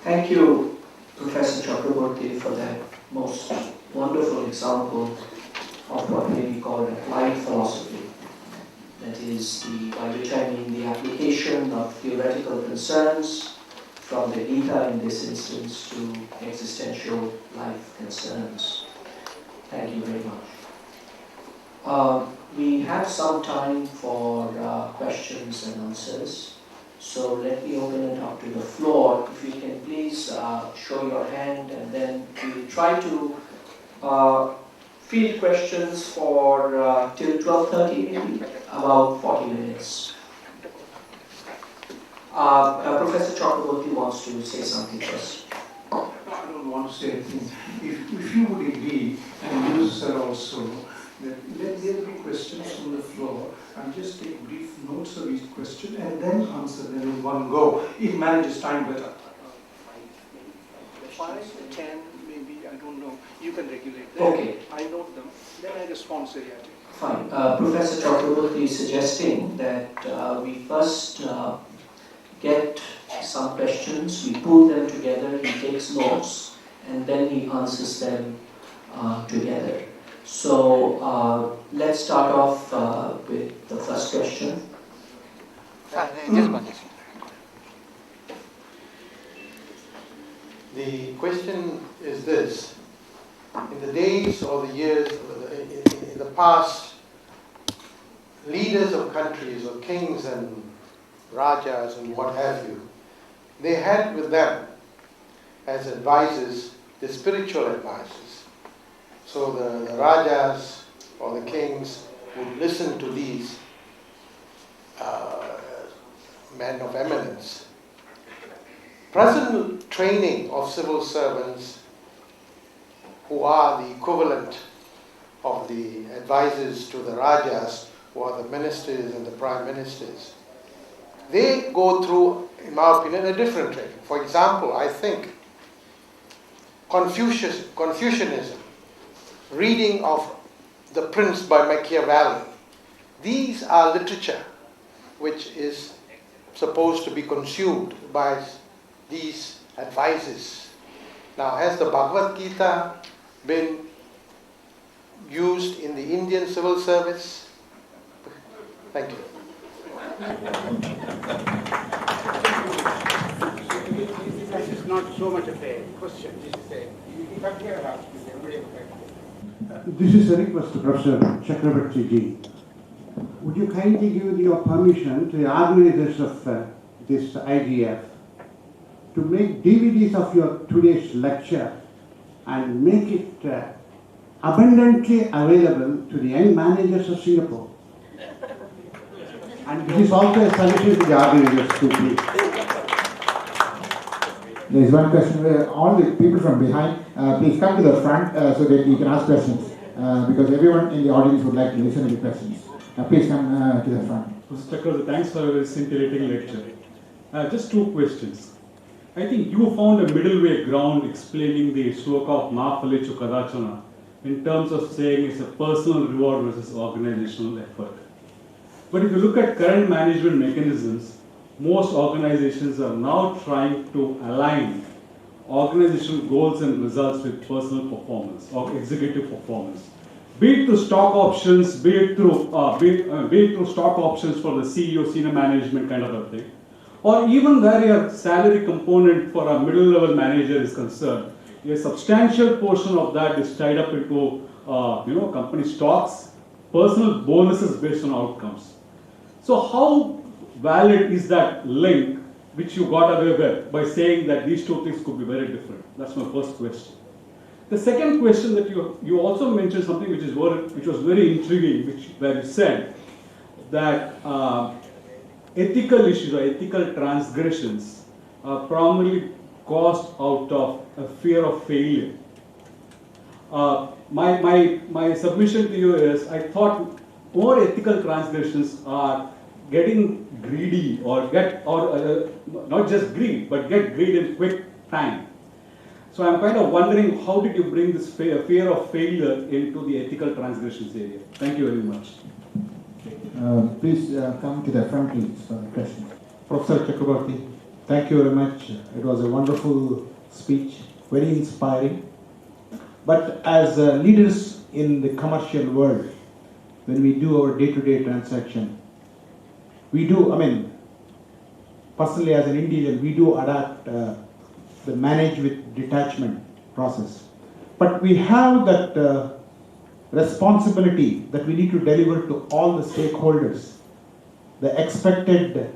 Thank you, Professor Chakraborthy, for that most wonderful example of what may be called applied philosophy. That is, by which I mean the application of theoretical concerns from the Gita in this instance to existential life concerns. Thank you very much. We have some time for questions and answers. So let me open it up to the floor. If you can please show your hand, and then we'll try to field questions for till 12:30 maybe, about 40 minutes. Professor Chakraborthy wants to say something first. I don't want to say anything. If you would agree, and you sir also, that let there be questions from the floor and just take brief notes of each question and then answer them in one go. It manages time better. 5, 10, maybe, I don't know. You can regulate them. Okay. I note them, then I respond seriatic. Fine. Professor Chakraborthy is suggesting that we first get some questions, we pull them together, he takes notes, and then he answers them together. So let's start off with the first question. The question is this: in the days or the years, in the past, leaders of countries or kings and rajas and what have you, they had with them as advisors the spiritual advisors. So the rajas or the kings would listen to these men of eminence. Present training of civil servants, who are the equivalent of the advisors to the rajas, who are the ministers and the prime ministers, they go through, in my opinion, a different training. For example, I think Confucianism, reading of The Prince by Machiavelli, these are literature which is supposed to be consumed by these advisors. Now, has the Bhagavad Gita been used in the Indian civil service? Thank you. This is not so much of a question. This is a request to Professor Chakraborthy ji. Would you kindly give your permission to the organizers of this IGF to make DVDs of your today's lecture and make it abundantly available to the young managers of Singapore? And this is also a suggestion to the organizers too, please. There is one question where all the people from behind, please come to the front so that you can ask questions, because everyone in the audience would like to listen to the questions. Please come to the front. Mr. Chakraborthy, thanks for a very scintillating lecture. Just two questions. I think you found a middle way ground explaining the sloka of Na Phalechu Kadachana in terms of saying it's a personal reward versus organizational effort. But if you look at current management mechanisms, most organizations are now trying to align organizational goals and results with personal performance or executive performance. Be it through stock options, be it through stock options for the CEO, senior management kind of a thing, or even where your salary component for a middle-level manager is concerned, a substantial portion of that is tied up into company stocks, personal bonuses based on outcomes. So how valid is that link which you got away with by saying that these two things could be very different? That's my first question. The second question that you also mentioned something which was very intriguing, where you said that ethical issues or ethical transgressions are primarily caused out of a fear of failure. My submission to you is, I thought more ethical transgressions are getting greedy or not just greed, but get greed in quick time. So I'm kind of wondering, how did you bring this fear of failure into the ethical transgressions area? Thank you very much. Please come to the front, please, for the question. Professor Chakraborthy, Thank you very much. It was a wonderful speech, very inspiring. But as leaders in the commercial world, when we do our day-to-day transaction, we do, personally as an individual, we do adapt the manage with detachment process. But we have that responsibility that we need to deliver to all the stakeholders, the expected,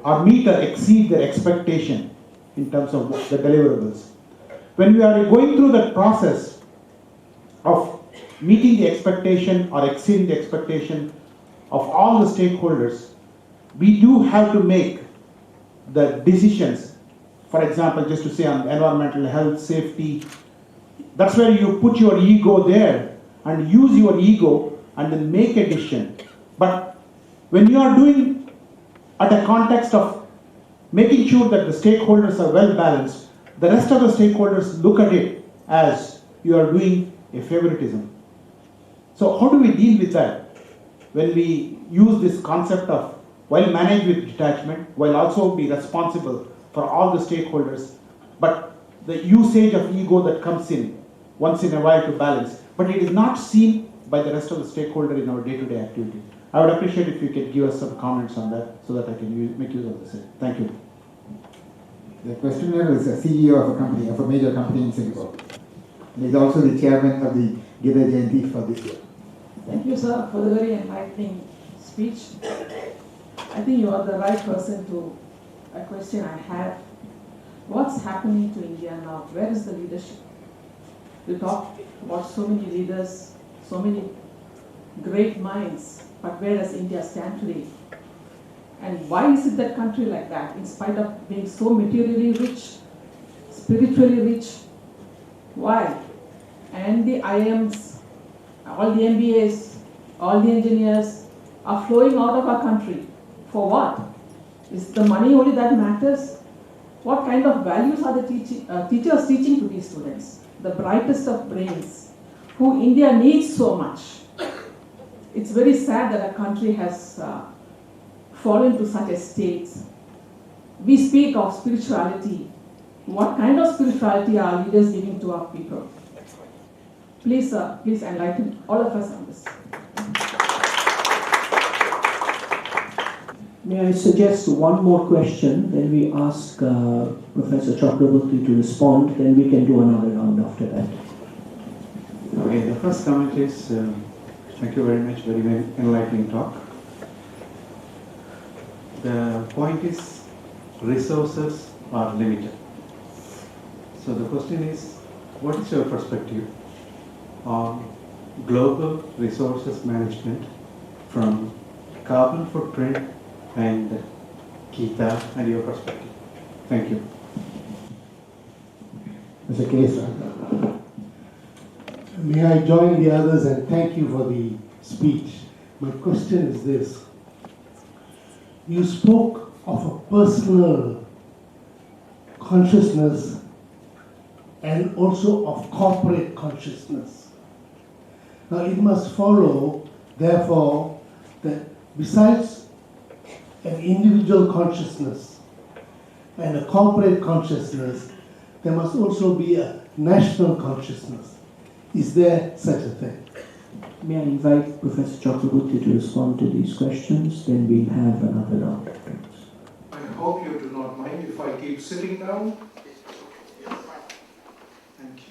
or meet or exceed their expectation in terms of the deliverables. When we are going through that process of meeting the expectation or exceeding the expectation of all the stakeholders, we do have to make the decisions. For example, just to say on environmental health, safety, that's where you put your ego there and use your ego and then make a decision. But when you are doing at a context of making sure that the stakeholders are well balanced, the rest of the stakeholders look at it as you are doing a favoritism. So how do we deal with that when we use this concept of while manage with detachment, while also be responsible for all the stakeholders, but the usage of ego that comes in once in a while to balance, but it is not seen by the rest of the stakeholder in our day-to-day activity. I would appreciate if you could give us some comments on that so that I can make use of the same. Thank you. The questioner is a CEO of a company, of a major company in Singapore. He is also the chairman of the Gita Jayanti for this year. Thank you, sir, for the very enlightening speech. I think you are the right person to a question I have. What's happening to India now? Where is the leadership? You talk about so many leaders, so many great minds, but where does India stand today? And why is it that country like that, in spite of being so materially rich, spiritually rich? Why? And the IIMs, all the MBAs, all the engineers are flowing out of our country. For what? Is the money only that matters? What kind of values are the teachers teaching to these students? The brightest of brains, who India needs so much. It's very sad that a country has fallen to such a state. We speak of spirituality. What kind of spirituality are leaders giving to our people? Please, please enlighten all of us on this. May I suggest one more question, then we ask Professor Chakraborthy to respond, then we can do another round after that. Okay, the first comment is, thank you very much, very enlightening talk. The point is, resources are limited. So the question is, what is your perspective on global resources management from carbon footprint and Gita and your perspective? Thank you. Mr. Case. May I join the others and thank you for the speech. My question is this. You spoke of a personal consciousness and also of corporate consciousness. Now it must follow, therefore, that besides an individual consciousness and a corporate consciousness, there must also be a national consciousness. Is there such a thing? May I invite Professor Chakraborthy to respond to these questions, then we'll have another round. I hope you do not mind if I keep sitting down. Thank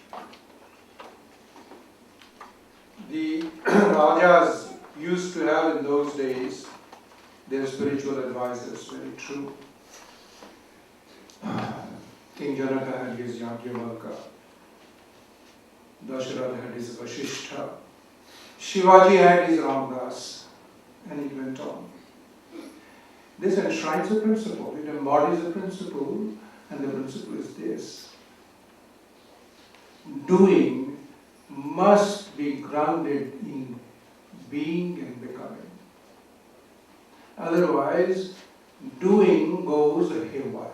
you. The Rajas used to have in those days their spiritual advisors, very true. King Janaka had his Yajnavalkya, Dasharatha had his Vasishtha, Shivaji had his Ramdas, and it went on. This enshrines a principle, it embodies a principle, and the principle is this. Doing must be grounded in being and becoming. Otherwise, doing goes haywire.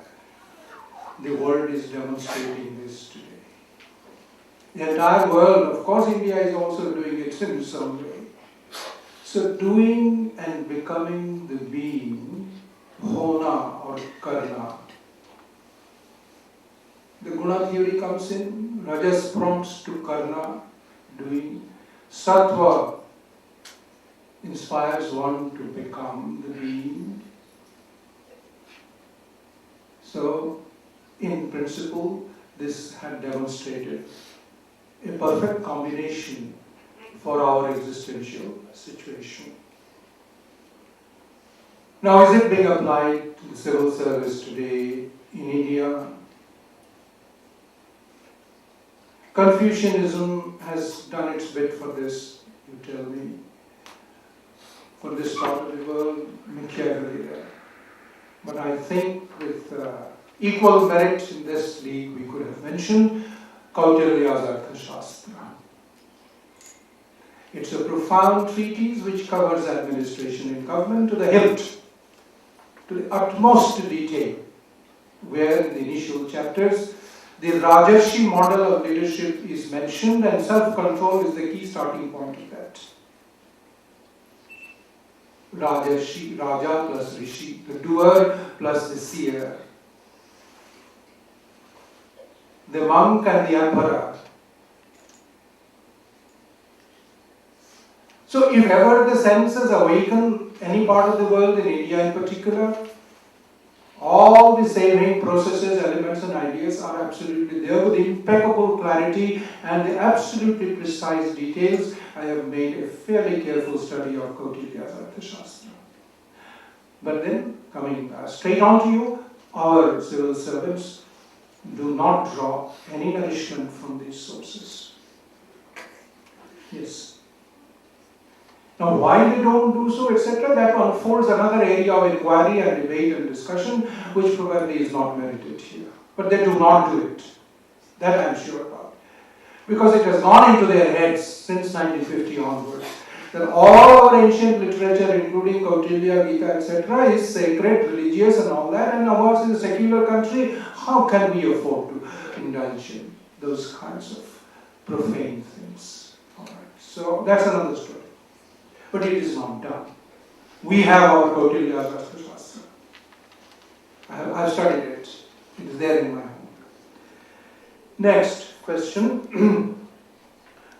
The world is demonstrating this today. The entire world, of course India is also doing it in some way. So doing and becoming the being, hona or Karna. The Guna theory comes in, Rajas prompts to Karna doing, Sattva inspires one to become the being. So, in principle, this had demonstrated a perfect combination for our existential situation. Now, is it being applied to the civil service today in India? Confucianism has done its bit for this, you tell me. For this part of the world, Machiavelli there. But I think with equal merit in this league, we could have mentioned Kautilya's Arthashastra. It's a profound treatise which covers administration and government to the hilt, to the utmost detail, where in the initial chapters, the Rajarshi model of leadership is mentioned and self-control is the key starting point of that. Rajarshi, Raja plus Rishi, the doer plus the seer. The monk and the emperor. So if ever the senses awaken any part of the world, in India in particular, all the saving processes, elements and ideas are absolutely there with impeccable clarity and the absolutely precise details. I have made a fairly careful study of Kautilya's Arthashastra. But then, coming straight on to you, our civil servants do not draw any nourishment from these sources. Yes. Now, why they don't do so, etc., that unfolds another area of inquiry and debate and discussion, which probably is not merited here. But they do not do it. That I am sure about. Because it has gone into their heads since 1950 onwards, that all our ancient literature, including Kautilya, Gita, etc., is sacred, religious and all that, and ours is a secular country. How can we afford to indulge in those kinds of profane things? All right. So that's another story. But it is not done. We have our Kautilya's Arthashastra. I've studied it. It is there in my home. Next question.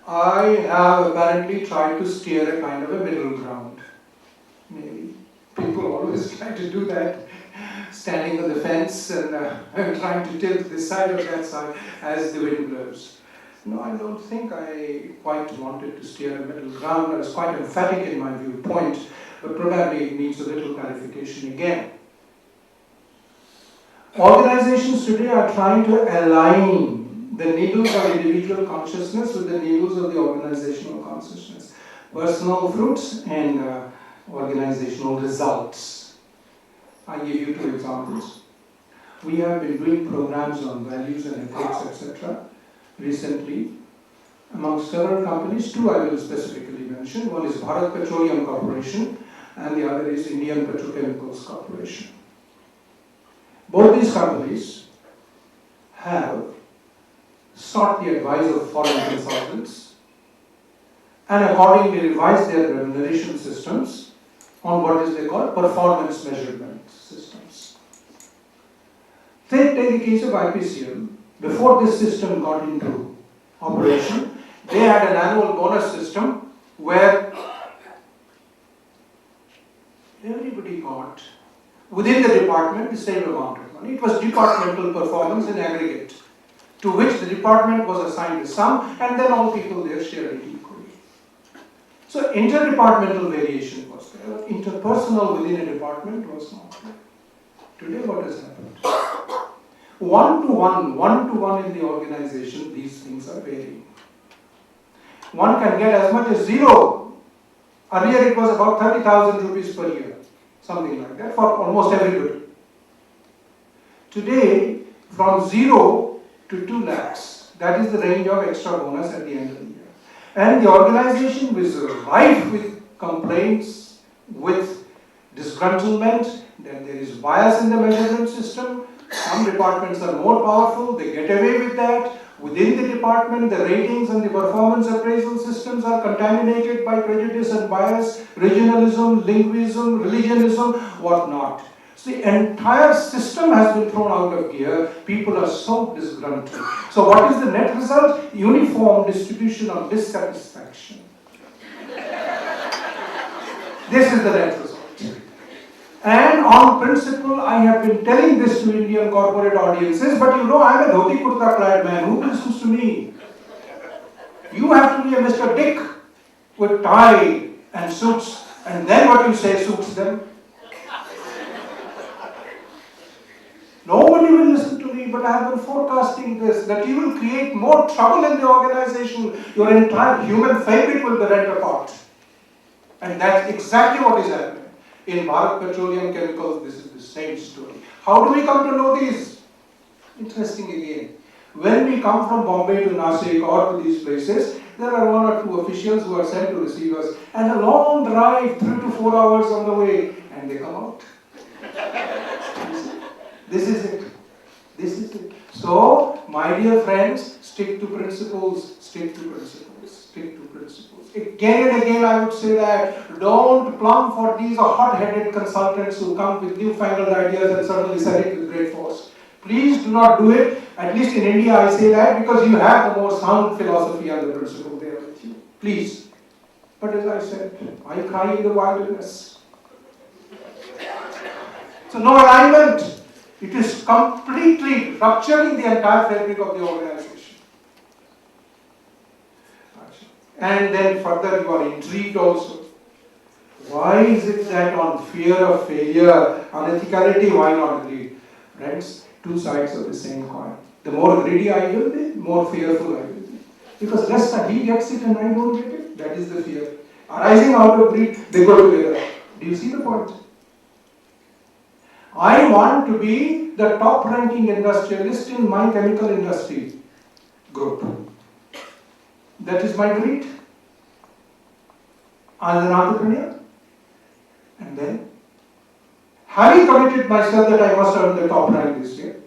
I have apparently tried to steer a kind of a middle ground. Maybe people always try to do that, standing on the fence and trying to tilt this side or that side as the wind blows. No, I don't think I quite wanted to steer a middle ground. I was quite emphatic in my viewpoint, but probably it needs a little clarification again. Organizations today are trying to align the needles of individual consciousness with the needles of the organizational consciousness. Personal fruits and organizational results. I give you two examples. We have been doing programs on values and ethics, etc. recently, among several companies. Two I will specifically mention. One is Bharat Petroleum Corporation and the other is Indian Petrochemicals Corporation. Both these companies have sought the advice of foreign consultants and accordingly revised their remuneration systems on what is they call performance measurement systems. Take the case of IPCL. Before this system got into operation, they had an annual bonus system where everybody got, within the department, the same amount of money. It was departmental performance in aggregate, to which the department was assigned a sum, and then all people there shared it equally. So interdepartmental variation was there, but interpersonal within a department was not there. Today what has happened? One-to-one in the organization, these things are varying. One can get as much as zero. Earlier it was about 30,000 rupees per year, something like that, for almost everybody. Today, from 0 to 2 lakhs, that is the range of extra bonus at the end of the year. And the organization was rife with complaints, with disgruntlement, that there is bias in the measurement system. Some departments are more powerful, they get away with that. Within the department, the ratings and the performance appraisal systems are contaminated by prejudice and bias, regionalism, linguism, religionism, whatnot. So the entire system has been thrown out of gear. People are so disgruntled. So what is the net result? Uniform distribution of dissatisfaction. This is the net result. And on principle, I have been telling this to Indian corporate audiences, but you know, I am a dhoti kurta clad man. Who listens to me? You have to be a Mr. Dick with tie and suits, and then what you say suits them. Nobody will listen to me, but I have been forecasting this, that you will create more trouble in the organization. Your entire human fabric will be rent apart. And that's exactly what is happening. In Bharat Petroleum Chemicals, this is the same story. How do we come to know these? Interesting again. When we come from Bombay to Nasik or to these places, there are 1 or 2 officials who are sent to receive us, and a long drive, 3 to 4 hours on the way, and they come out. This is it. This is it. So, my dear friends, stick to principles, stick to principles, stick to principles. Again and again I would say that, don't plumb for these hot-headed consultants who come with newfangled ideas and suddenly sell it with great force. Please do not do it. At least in India I say that because you have the more sound philosophy and the principle there with you. Please. But as I said, I cry in the wilderness. So no alignment. It is completely rupturing the entire fabric of the organization. And then further you are intrigued also. Why is it that on fear of failure, unethicality, why not greed? Friends, 2 sides of the same coin. The more greedy I will be, more fearful I will be. Because lest that he gets it and I don't get it, that is the fear. Arising out of greed, they go together. Do you see the point? I want to be the top-ranking industrialist in my chemical industry group. That is my greed. As an entrepreneur. And then, having committed myself that I must earn the top rank this year,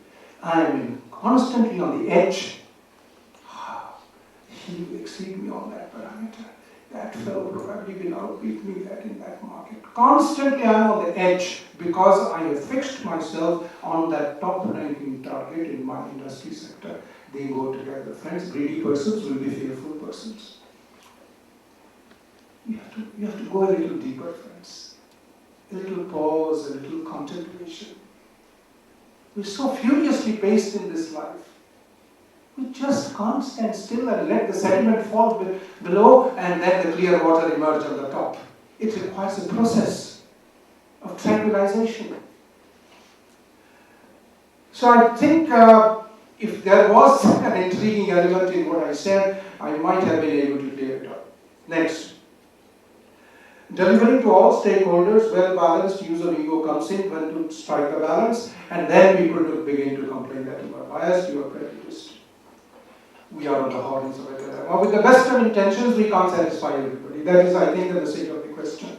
I am constantly on the edge. He will exceed me on that parameter. That fellow probably will outbeat me in that market. Constantly I am on the edge because I have fixed myself on that top ranking target in my industry sector. They go together. Friends, greedy persons will be fearful persons. You have to go a little deeper, friends. A little pause, a little contemplation. We're so furiously paced in this life. We just can't stand still and let the sediment fall below and then the clear water emerge on the top. It requires a process of tranquilization. So I think if there was an intriguing element in what I said, I might have been able to tear it up. Next. Delivering to all stakeholders, well-balanced use of ego comes in when to strike the balance, and then people begin to complain that you are biased, you are prejudiced. We are on the horns of a dilemma. With the best of intentions, we can't satisfy everybody. That is, I think, the message of the question.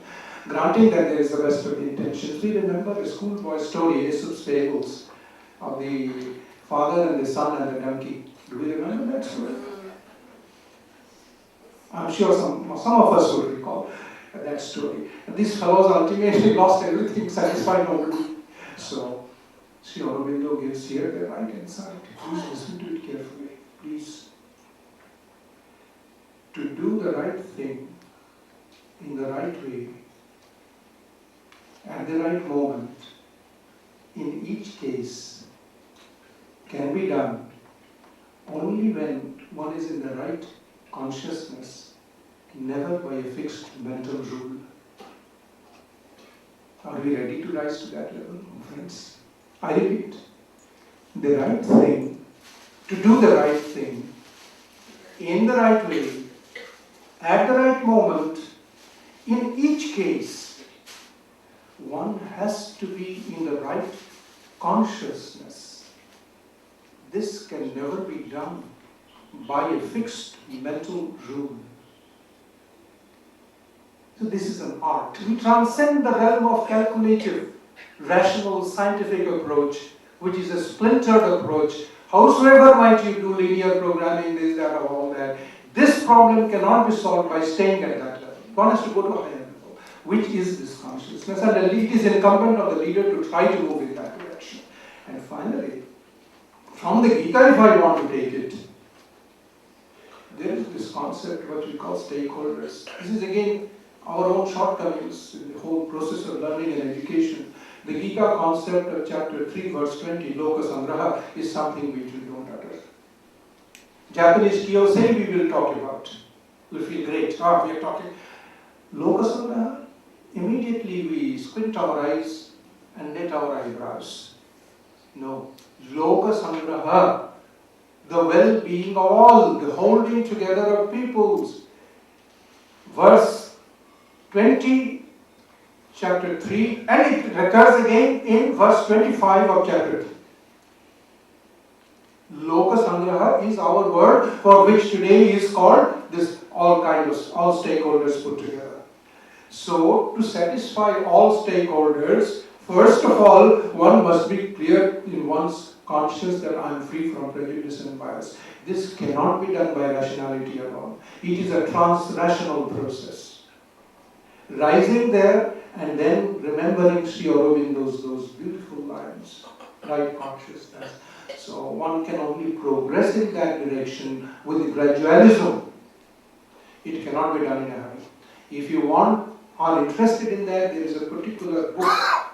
Granting that there is the best of the intentions, we remember the schoolboy story, Aesop's fables, of the father and the son and the donkey. Do we remember that story? I'm sure some of us will recall that story. And these fellows ultimately lost everything, satisfied nobody. So, Sri Aurobindo gives here the right insight. Please listen to it carefully. Please. To do the right thing in the right way, at the right moment, in each case, can be done only when one is in the right consciousness, never by a fixed mental rule. Are we ready to rise to that level, friends? I repeat, the right thing, to do the right thing, in the right way, at the right moment, in each case, one has to be in the right consciousness. This can never be done by a fixed mental rule. So this is an art. We transcend the realm of calculative, rational, scientific approach, which is a splintered approach. Howsoever might you do linear programming, this, that, or all that, this problem cannot be solved by staying at that level. One has to go to a higher level. which is this consciousness, and it is incumbent on the leader to try to move in that direction. And finally, from the Gita, if I want to take it, there is this concept what we call stakeholders. This is again our own shortcomings in the whole process of learning and education. The Gita concept of chapter 3 verse 20, Loka Sangraha, is something which we don't utter. Japanese Kiyosei we will talk about. We feel great. We are talking. Loka Sangraha, immediately we squint our eyes and knit our eyebrows. No. Loka Sangraha, the well-being of all, the holding together of peoples. Verse 20, chapter 3, and it recurs again in verse 25 of chapter 3. Loka Sangraha is our word for which today is called this all stakeholders put together. So, to satisfy all stakeholders, first of all, one must be clear in one's conscious that I am free from prejudice and bias. This cannot be done by rationality alone. It is a trans-rational process. Rising there and then remembering Sri Aurobindo's those beautiful lines, right consciousness. So one can only progress in that direction with gradualism. It cannot be done in a hurry. If you are interested in that, there is a particular book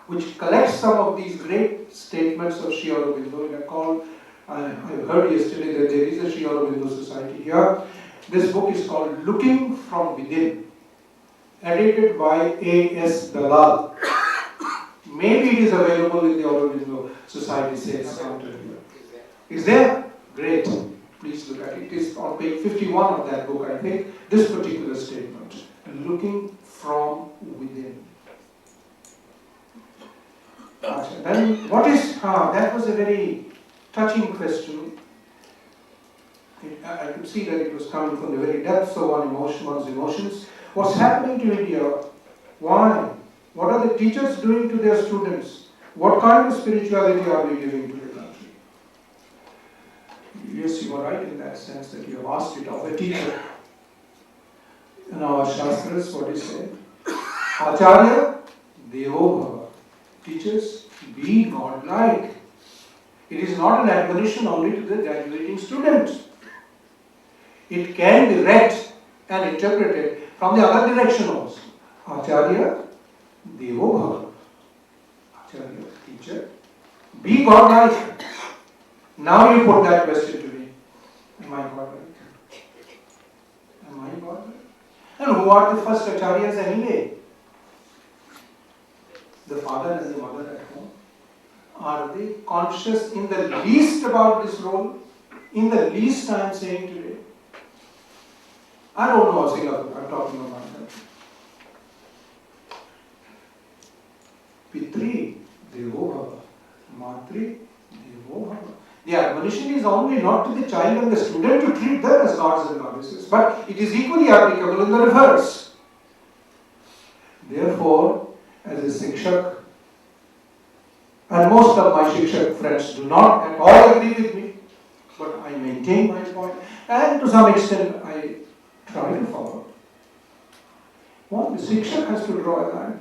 which collects some of these great statements of Sri Aurobindo. I heard yesterday that there is a Sri Aurobindo Society here. This book is called Looking from Within, edited by A.S. Dalal. Maybe it is available in the Aurobindo Society sales counter here. Is there? Great. Please look at it. It is on page 51 of that book, I think, this particular statement. Looking from within. Then what is, that was a very touching question. I could see that it was coming from the very depths of one's emotions. What's happening to India? Why? What are the teachers doing to their students? What kind of spirituality are we giving to the country? Yes, you are right in that sense that you have asked it of a teacher. In our Shastras, what is said? Acharya Devo Bhava. Teachers, be godlike. It is not an admonition only to the graduating student. It can be read and interpreted from the other direction also. Acharya Devo Bhava. Acharya, teacher, be godlike. Now you put that question to me. Am I godlike? Am I godlike? And who are the first acharyas anyway? The father and the mother at home. Are they conscious in the least about this role? In the least I am saying today. I don't know Singapore, I am talking about that. Pitri Devo Bhava. Matri Devo Bhava. The admonition is only not to the child and the student to treat them as gods and goddesses, but it is equally applicable in the reverse. Therefore, as a Sikshak, and most of my Shikshak friends do not at all agree with me, but I maintain my point, and to some extent I try to follow. Well, the Sikshak has to draw a line.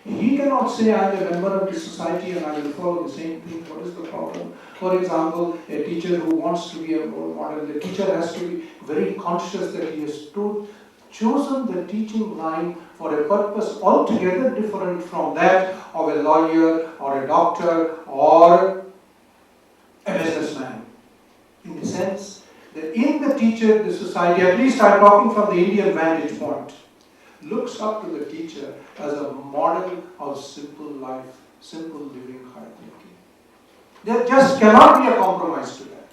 He cannot say, I am a member of the society and I will follow the same thing. What is the problem? For example, a teacher who wants to be a role model, the teacher has to be very conscious that he has chosen the teaching line for a purpose altogether different from that of a lawyer or a doctor or a businessman. In the sense that in the teacher, the society, at least I am talking from the Indian vantage point, looks up to the teacher as a model of simple life, simple living, high thinking. There just cannot be a compromise to that.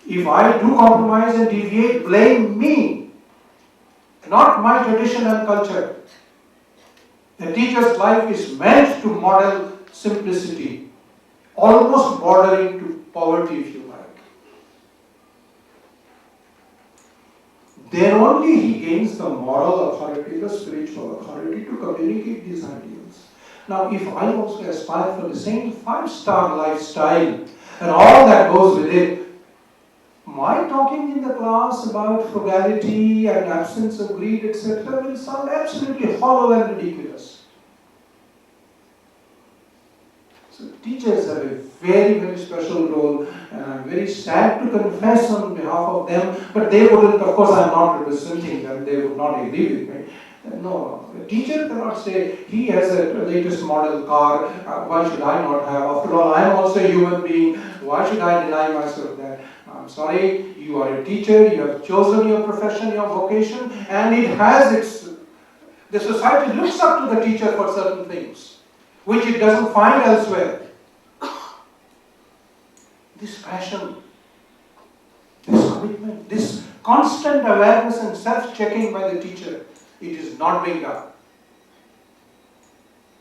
If I do compromise and deviate, blame me, not my tradition and culture. The teacher's life is meant to model simplicity, almost bordering to poverty, if you like. Then only he gains the moral authority, the spiritual authority to communicate these ideals. Now, if I also aspire for the same 5-star lifestyle and all that goes with it, my talking in the class about frugality and absence of greed, etc., will sound absolutely hollow and ridiculous. So teachers have a very, very special role, and I'm very sad to confess on behalf of them, but they wouldn't, of course I'm not representing them, they would not agree with me. No, a teacher cannot say, he has a latest model car, why should I not have? After all, I am also a human being, why should I deny myself that? I'm sorry, you are a teacher, you have chosen your profession, your vocation, and it has its... The society looks up to the teacher for certain things, which it doesn't find elsewhere. This passion, this commitment, this constant awareness and self-checking by the teacher, it is not being done.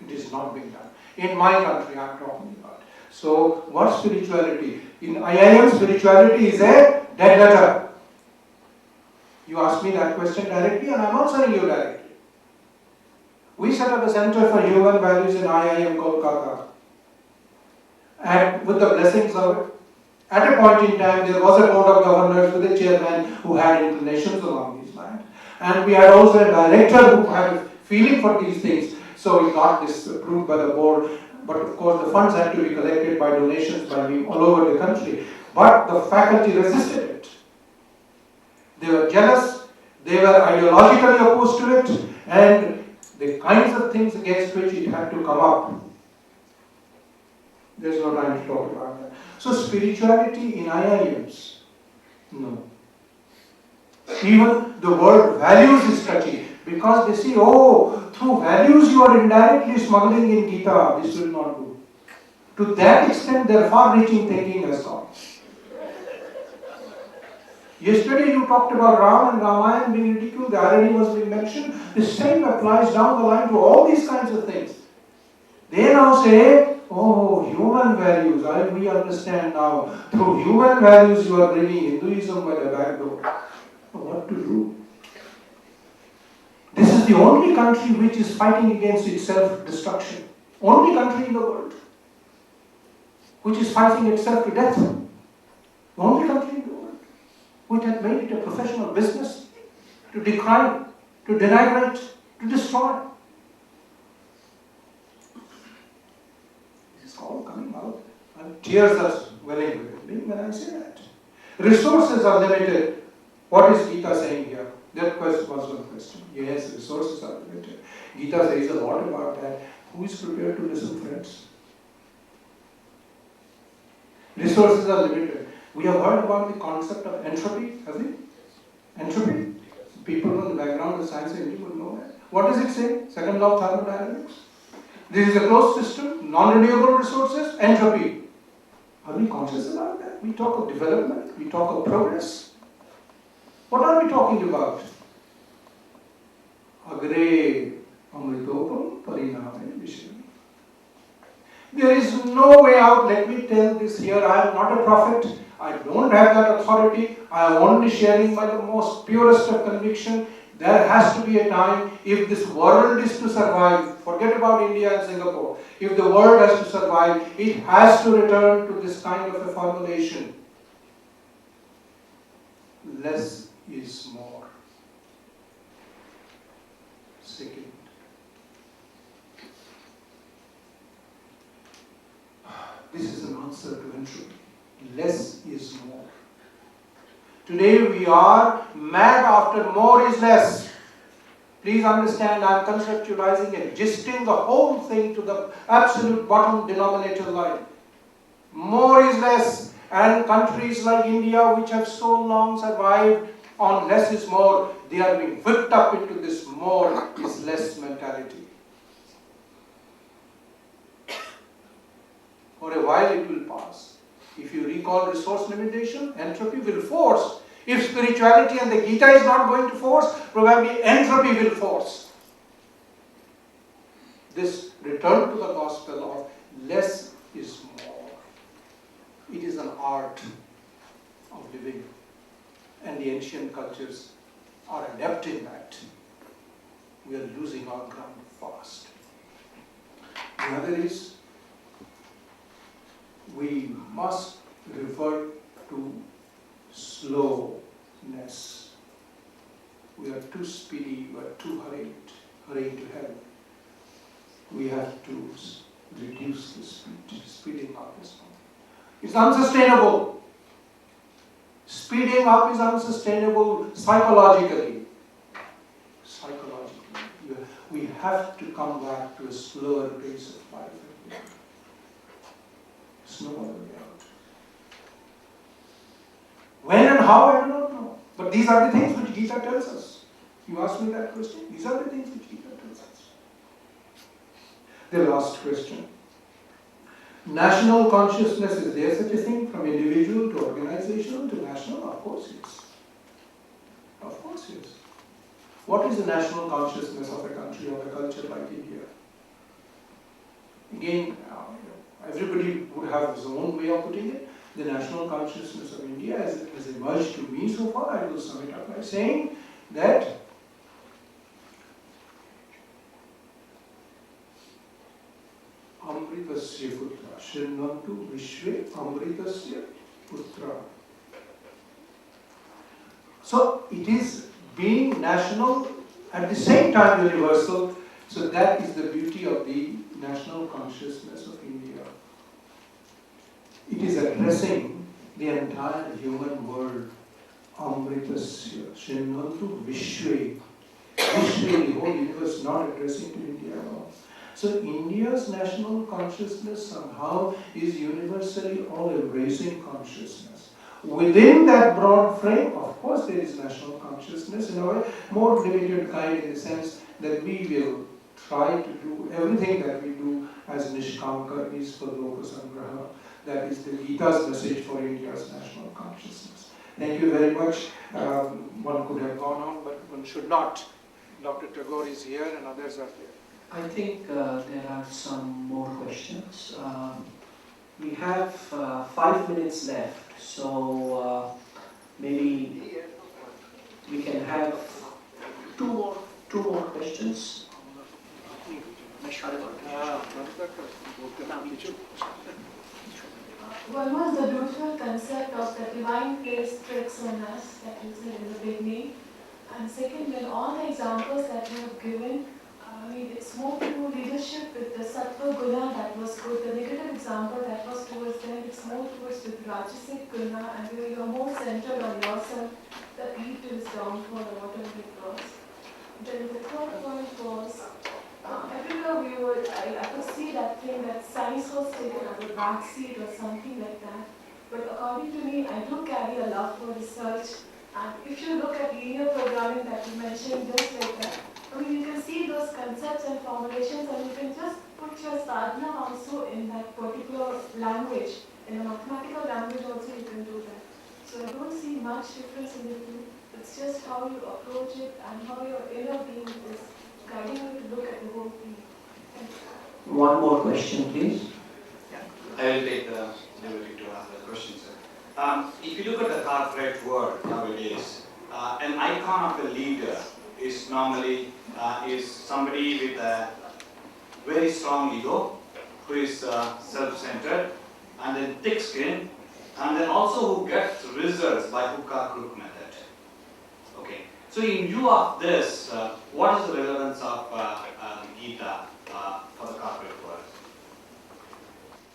It is not being done. In my country, I am talking about. So, what spirituality? In IIM, spirituality is a dead letter. You ask me that question directly, and I am answering you directly. We set up a Center for Human Values in IIM Calcutta. And with the blessings of it, at a point in time, there was a board of governors with a chairman who had inclinations along these lines. And we had also a director who had a feeling for these things. So we got this approved by the board. But of course, the funds had to be collected by donations by me all over the country. But the faculty resisted it. They were jealous, they were ideologically opposed to it, and the kinds of things against which it had to come up. There's no time to talk about that. So spirituality in IIMs, no. Even the word values is touchy, because they see, oh, through values you are indirectly smuggling in Gita. This will not do. To that extent, their far-reaching thinking has gone. Yesterday you talked about Ram and Ramayana being ridiculed, the irony was being mentioned. The same applies down the line to all these kinds of things. They now say, oh, human values, we understand now. Through human values you are bringing Hinduism by the back door. What to do? This is the only country which is fighting against its self-destruction. Only country in the world which is fighting itself to death. Only country in the world which has made it a professional business to decry, to denigrate, to destroy. This is all coming out, and tears are welling with me when I say that. Resources are limited. What is Gita saying here? That was one question. Yes, resources are limited. Gita says a lot about that. Who is prepared to listen, friends? Resources are limited. We have heard about the concept of entropy, has it? Entropy? People from the background of science and engineering would know that. What does it say? Second law of thermodynamics. This is a closed system, non-renewable resources, entropy. Are we conscious about that? We talk of development, we talk of progress. What are we talking about? Agre amritopam pariname vishami. There is no way out. Let me tell this here. I am not a prophet. I don't have that authority. I am only sharing by the most purest of conviction. There has to be a time, if this world is to survive, forget about India and Singapore, if the world has to survive, it has to return to this kind of a formulation. Less is more. Second, this is an answer to entropy. Less is more. Today we are mad after more is less. Please understand, I am conceptualizing and gisting the whole thing to the absolute bottom denominator line. More is less, and countries like India, which have so long survived on less is more, they are being whipped up into this more is less mentality. For a while it will pass. If you recall resource limitation, entropy will force. If spirituality and the Gita is not going to force, probably entropy will force. This return to the gospel of less is more. It is an art of living, and the ancient cultures are adept in that. We are losing our ground fast. The other is, we must revert to slowness. We are too speedy, we are too hurried to hell. We have to reduce the speed. Speeding up is not. It's unsustainable. Speeding up is unsustainable psychologically. We have to come back to a slower pace of life. There's no other way out. When and how, I do not know. But these are the things which Gita tells us. You asked me that question. These are the things which Gita tells us. The last question. National consciousness, is there such a thing from individual to organizational to national? Of course yes. Of course yes. What is the national consciousness of a country or a culture like India? Again, everybody would have his own way of putting it. The national consciousness of India, as it has emerged to me so far, I will sum it up by saying that Amritasya putra, Shrinvantu Vishwe Amritasya putra. So it is being national at the same time universal. So that is the beauty of the national consciousness of India. It is addressing the entire human world. Amritasya Shrinvantu Vishwe. Vishwe, the whole universe, not addressing to India alone. So India's national consciousness somehow is universally all-embracing consciousness. Within that broad frame, of course, there is national consciousness in a way, more limited kind in the sense that we will try to do everything that we do as Nishkamka is for Loka Sangraha. That is the Gita's message for India's national consciousness. Thank you very much. One could have gone on, but one should not. Dr. Tagore is here and others are here. I think there are some more questions. We have 5 minutes left, so maybe we can have two more questions. One was the beautiful concept of the divine place tricks on us, that you said in the beginning. And second, in all the examples that you have given, it's more to leadership with the sattva guna that was good. The negative example that was towards them, it's more towards with rajasic guna, and where you are more centered on yourself, that lead to his downfall or whatever it was. Then the third point was, everywhere I could see that thing that science was taken as a backseat or something like that. But according to me, I do carry a love for research. And if you look at linear programming that you mentioned just like that, you can see those concepts and formulations, and you can just put your sadhana also in that particular language. In a mathematical language also you can do that. So I don't see much difference in the two. It's just how you approach it and how your inner being is guiding you to look at the whole thing. One more question, please. I will take the liberty to ask the question, sir. If you look at the corporate world nowadays, an icon of a leader is normally is somebody with a very strong ego, who is self-centered, and then thick skin, and then also who gets results by hook or crook method. Okay. So in view of this, what is the relevance of Gita for the corporate world?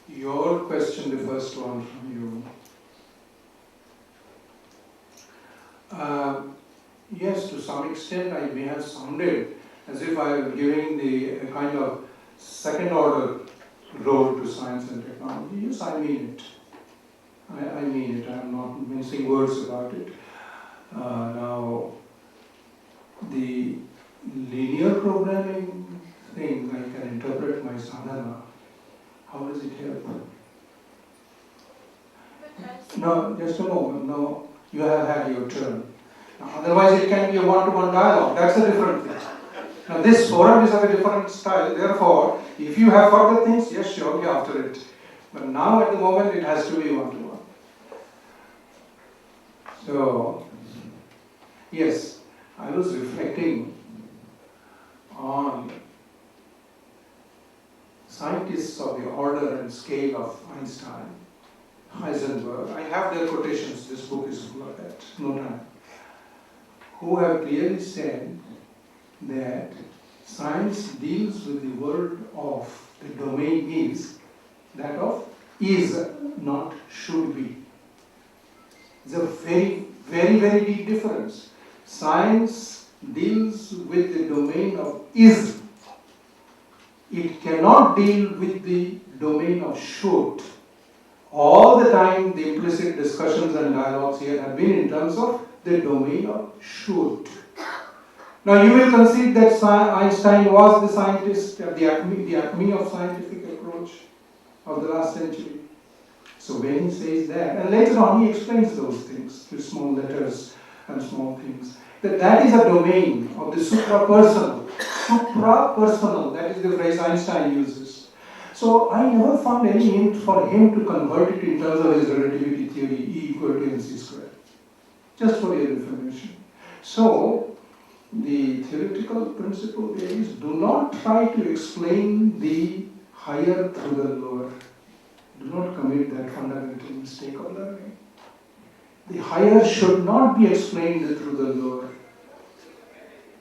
Your question, the first one from you. Yes, to some extent I may have sounded as if I am giving a kind of second order role to science and technology. Yes, I mean it. I mean it. I am not mincing words about it. Now, the linear programming thing, I can interpret my sadhana. How does it help? No, just a moment. No, you have had your turn. Now, otherwise, it can be a one-to-one dialogue. That's a different thing. Now, this forum is of a different style. Therefore, if you have further things, yes, sure, be after it. But now, at the moment, it has to be one-to-one. So, yes, I was reflecting on scientists of the order and scale of Einstein, Heisenberg, I have their quotations, this book is full of that, no time, who have clearly said that science deals with the world of the domain is, that of is, not should be. It's a very, very, very deep difference. Science deals with the domain of is. It cannot deal with the domain of should. All the time the implicit discussions and dialogues here have been in terms of the domain of should. Now you will concede that Einstein was the scientist at the acme of scientific approach of the last century. So when he says that, and later on he explains those things through small letters and small things, that is a domain of the suprapersonal. Suprapersonal, that is the phrase Einstein uses. So I never found any hint for him to convert it in terms of his relativity theory, E equal to mc squared. Just for your information. So the theoretical principle there is, do not try to explain the higher through the lower. Do not commit that fundamental mistake of learning. The higher should not be explained through the lower.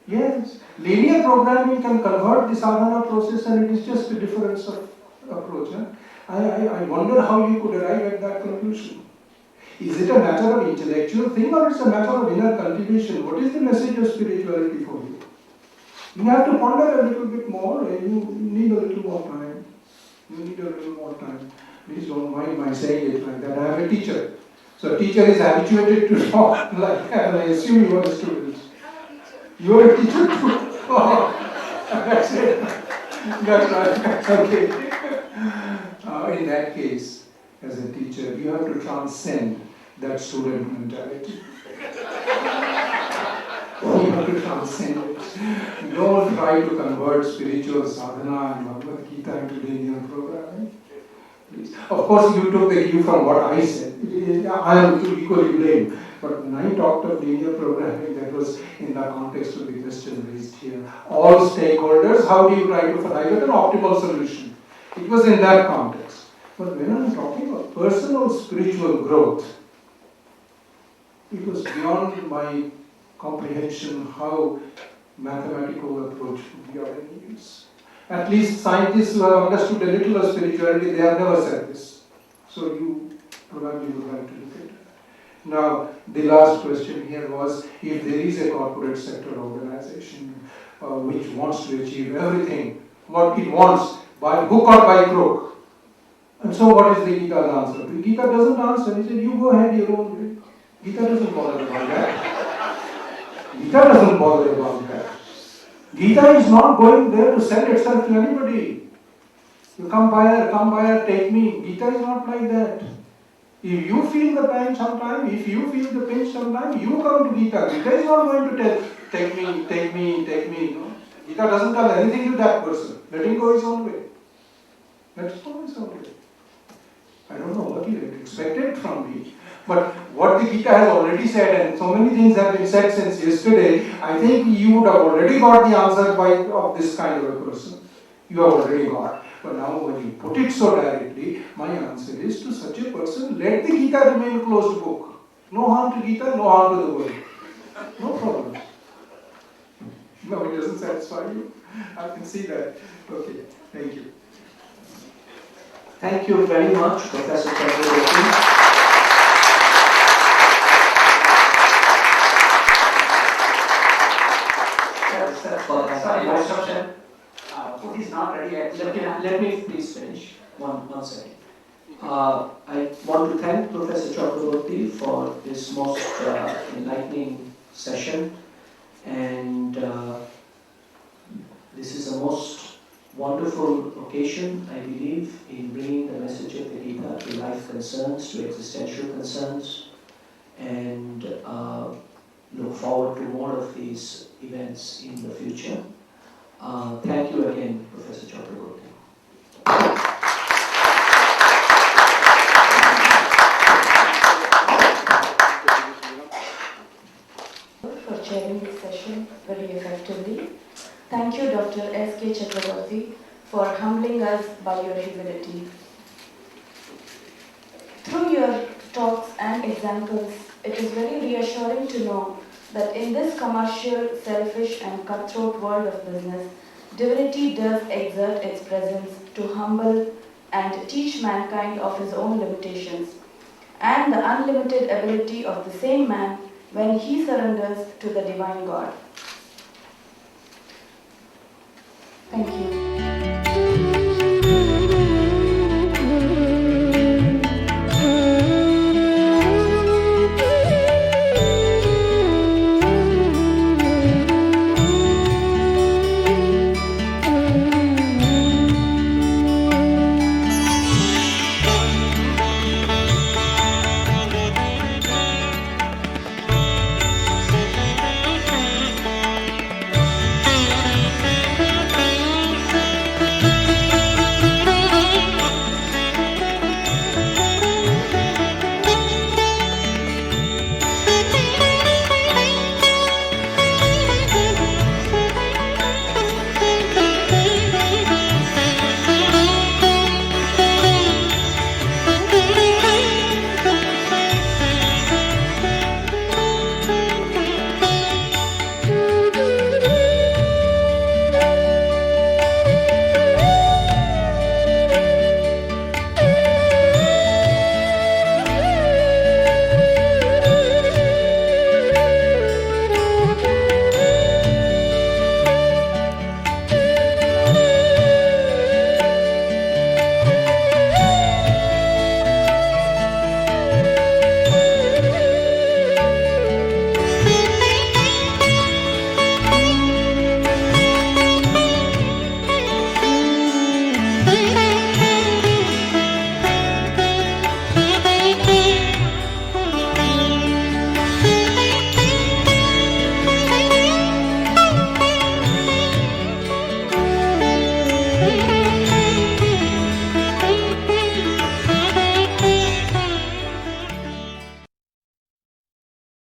Yes, linear programming can convert the sadhana process, and it is just a difference of approach. I wonder how you could arrive at that conclusion. Is it a matter of intellectual thing, or is it a matter of inner cultivation? What is the message of spirituality for you? You have to ponder a little bit more, and you need a little more time. You need a little more time. Please don't mind my saying it like that. I am a teacher. So a teacher is habituated to talk like that, and I assume you are a student. You are a teacher too. Oh, that's it. That's right. Okay. In that case, as a teacher, you have to transcend that student mentality. You have to transcend it. Don't try to convert spiritual sadhana and Bhagavad Gita into linear programming. Please. Of course, you took the cue from what I said. I am equally blamed. But when I talked of linear programming, that was in the context of the question raised here. All stakeholders, how do you try to arrive at an optimal solution? It was in that context. But when I'm talking of personal spiritual growth, it was beyond my comprehension how mathematical approach would be of any use. At least scientists who have understood a little of spirituality, they have never said this. So you probably would like to look at it. Now, the last question here was, if there is a corporate sector organization which wants to achieve everything, what it wants, by hook or by crook. And so what is the Gita's answer? The Gita doesn't answer. He said, you go ahead your own way. Gita doesn't bother about that. Gita doesn't bother about that. Gita is not going there to sell itself to anybody. You come buyer, take me. Gita is not like that. If you feel the pain sometime, if you feel the pinch sometime, you come to Gita. Gita is not going to tell, take me. No? Gita doesn't tell anything to that person. Let him go his own way. Let him go his own way. I don't know what you expected from me. But what the Gita has already said, and so many things have been said since yesterday, I think you would have already got the answer of this kind of a person. You have already got. But now when you put it so directly, my answer is to such a person, let the Gita remain a closed book. No harm to Gita, no harm to the world. No problem. No, it doesn't satisfy you. I can see that. Okay, thank you. Thank you very much, Professor Chakraborthy. Food is not ready yet. Let me please finish. One second. I want to thank Professor Chakraborthy for this most enlightening session, and this is a most wonderful occasion, I believe, in bringing the message of the Gita to life concerns, to existential concerns, and look forward to more of these events in the future. Thank you again, Professor Chakraborthy. For chairing this session very effectively. Thank you, Dr. S.K. Chakraborthy, for humbling us by your humility. Through your examples, it is very reassuring to know that in this commercial, selfish and cutthroat world of business, divinity does exert its presence to humble and teach mankind of his own limitations and the unlimited ability of the same man when he surrenders to the divine God. Thank you.